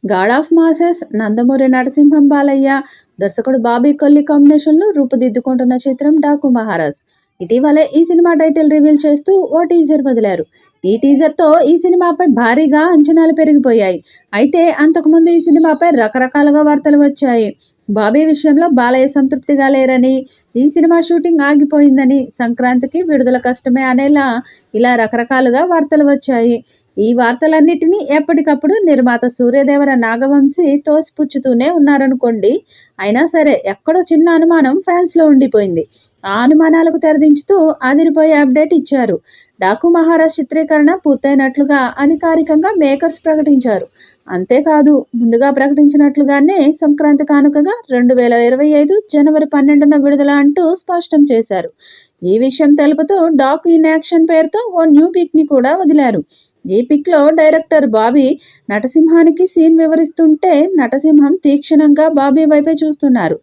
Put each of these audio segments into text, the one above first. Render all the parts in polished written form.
God of masses Nandamuri Narasimham Balayya, దర్శకుడు బాబీ కొల్లి కాంబినేషన్లో రూపుదిద్దుకుంటున్న చిత్రం డాకు మహారాజ్. ఇటీవలే ఈ సినిమా టైటిల్ రివీల్ చేస్తూ ఓ టీజర్ వదిలారు. ఈ టీజర్తో ఈ సినిమాపై భారీగా అంచనాలు పెరిగిపోయాయి. అయితే అంతకుముందు ఈ సినిమాపై రకరకాలుగా వార్తలు వచ్చాయి. బాబీ విషయంలో బాలయ్య సంతృప్తిగా లేరని, ఈ సినిమా షూటింగ్ ఆగిపోయిందని, సంక్రాంతికి విడుదల కష్టమే అనేలా ఇలా రకరకాలుగా వార్తలు వచ్చాయి. ఈ వార్తలన్నిటినీ ఎప్పటికప్పుడు నిర్మాత సూర్యదేవర నాగవంశి తోసిపుచ్చుతూనే ఉన్నారనుకోండి. అయినా సరే ఎక్కడో చిన్న అనుమానం ఫ్యాన్స్లో ఉండిపోయింది. ఆ అనుమానాలకు తెరదించుతూ అదిరిపోయే అప్డేట్ ఇచ్చారు. డాకు మహారాజ్ చిత్రీకరణ పూర్తయినట్లుగా అధికారికంగా మేకర్స్ ప్రకటించారు. అంతేకాదు, ముందుగా ప్రకటించినట్లుగానే సంక్రాంతి కానుకగా 2025 జనవరి 12న విడుదల అంటూ స్పష్టం చేశారు. ఈ విషయం తెలుపుతూ డాకు ఇన్ యాక్షన్ పేరుతో ఓ న్యూ పిక్ని కూడా వదిలారు. ఈ పిక్లో డైరెక్టర్ బాబీ నటసింహానికి సీన్ వివరిస్తుంటే నటసింహం తీక్షణంగా బాబీ వైపే చూస్తున్నారు.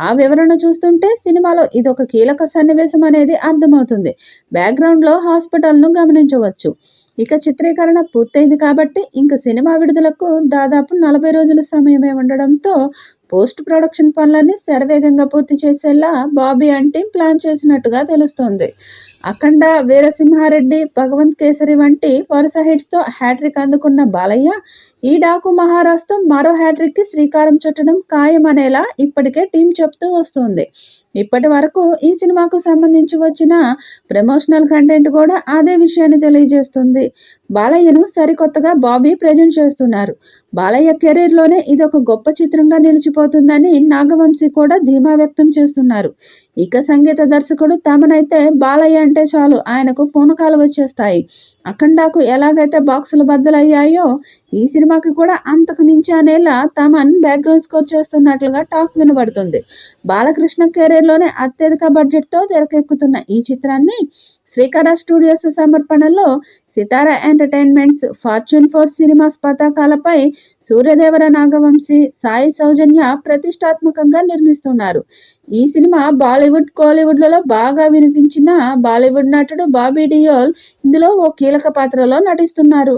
ఆ వివరణ చూస్తుంటే సినిమాలో ఇదొక కీలక సన్నివేశం అనేది అర్థమవుతుంది. బ్యాక్గ్రౌండ్లో హాస్పిటల్ను గమనించవచ్చు. ఇక చిత్రీకరణ పూర్తయింది కాబట్టి ఇంక సినిమా విడుదలకు దాదాపు 40 రోజుల సమయమే ఉండడంతో పోస్ట్ ప్రొడక్షన్ పనులన్నీ శరవేగంగా పూర్తి చేసేలా బాబీ అండ్ టీం ప్లాన్ చేసినట్టుగా తెలుస్తోంది. అఖండ, వీరసింహారెడ్డి, భగవంత్ కేసరి వంటి వరుస హిట్స్తో హ్యాట్రిక్ అందుకున్న బాలయ్య ఈ డాకు మహారాజ్తో మరో హ్యాట్రిక్కి శ్రీకారం చుట్టడం ఖాయమనేలా ఇప్పటికే టీం చెప్తూ వస్తుంది. ఇప్పటి వరకు ఈ సినిమాకు సంబంధించి వచ్చిన ప్రమోషనల్ కంటెంట్ కూడా అదే విషయాన్ని తెలియజేస్తుంది. బాలయ్యను సరికొత్తగా బాబీ ప్రజెంట్ చేస్తున్నారు. బాలయ్య కెరీర్లోనే ఇదొక గొప్ప చిత్రంగా నిలిచిపోతుందని నాగవంశి కూడా ధీమా వ్యక్తం చేస్తున్నారు. ఇక సంగీత దర్శకుడు తమనైతే బాలయ్య అంటే చాలు ఆయనకు పూనకాలు వచ్చేస్తాయి. అఖండాకు ఎలాగైతే బాక్సులు బద్దలయ్యాయో ఈ సినిమాకి కూడా అంతకు మించి అనేలా తమన్ బ్యాక్గ్రౌండ్ స్కోర్ చేస్తున్నట్లుగా టాక్ వినబడుతుంది. బాలకృష్ణ కెరీర్లోనే అత్యధిక బడ్జెట్తో తెరకెక్కుతున్న ఈ చిత్రాన్ని శ్రీకళ స్టూడియోస్ సమర్పణలో సితారా ఎంటర్టైన్మెంట్స్, ఫార్చ్యూన్ 4 సినిమాస్ పతాకాలపై సూర్యదేవర నాగవంశి, సాయి సౌజన్య ప్రతిష్టాత్మకంగా నిర్మిస్తున్నారు. ఈ సినిమా బాలీవుడ్, కోలీవుడ్లలో బాగా వినిపించిన బాలీవుడ్ నటుడు బాబీ డియోల్ ఇందులో ఓ కీలక పాత్రలో నటిస్తున్నారు.